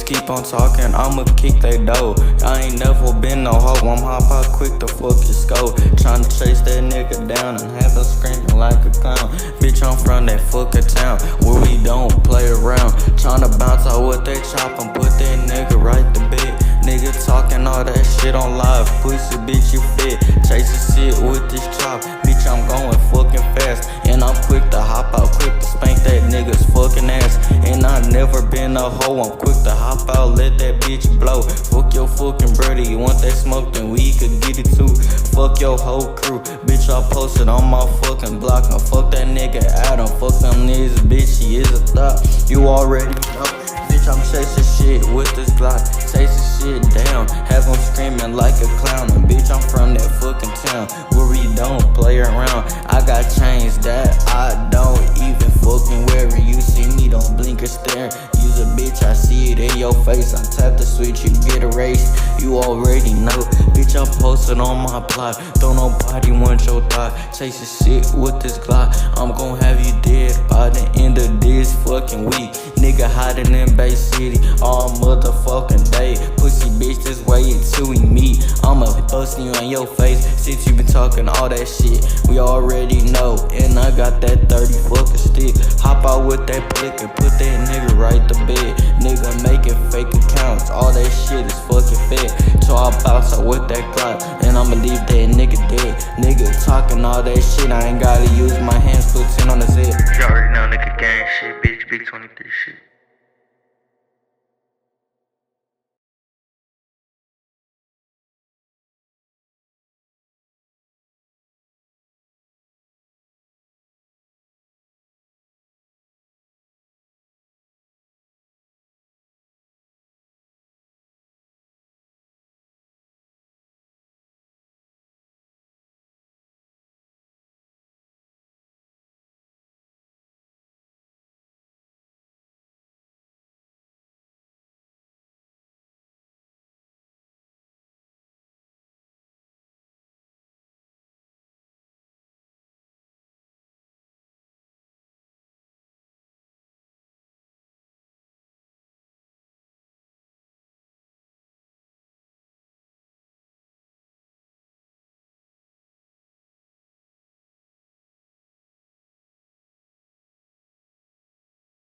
keep on talking, I'ma kick they dough. I ain't never been no hoe, I'm hop out quick to fuck your skull. Tryna chase that nigga down and have him screaming like a clown. Bitch, I'm from that fucking town where we don't play around. Tryna bounce out with that chop and put that nigga right to bed. Nigga talking all that shit on live, pussy bitch you fit. Chasing shit with this chop, bitch I'm going fucking fast. And I'm quick to hop out, quick to spank that nigga's fucking ass. And I never been a hoe, I'm quick to hop out, let that bitch blow. Fuck your fucking brother, you want that smoke, then we could get it too. Fuck your whole crew, bitch I posted on my fucking block. And fuck that nigga Adam, fuck them niggas, bitch he is a thought. You already know, bitch I'm chasing shit with this Glock. Chasing shit down, have him screaming like a clown. And bitch I'm from that fucking town where we don't play around. I got chains that I don't even fucking wear. And you see me, don't blink or stare. Use a bitch, I see it in your face. I tap the switch, you get erased. You already know, bitch I'm posted on my plot. Don't nobody want your thought. Chasing shit with this Glock, I'm gon' have you dead by the end of this fucking week. Nigga hiding in Bay City all motherfucking day. Pussy bitch, this way until we meet. I'ma bustin' you in your face since you been talking all that shit. We already know, and I got that 30 fucking stick. Hop out with that blick and put that nigga right to bed. Nigga making fake accounts, all that shit is fucking fake. So I bounce out with that Glock, and I'ma leave that nigga dead. Nigga talking all that shit, I ain't gotta use my hands, put 10 on his head. You already know nigga gang shit, bitch, big 23 shit.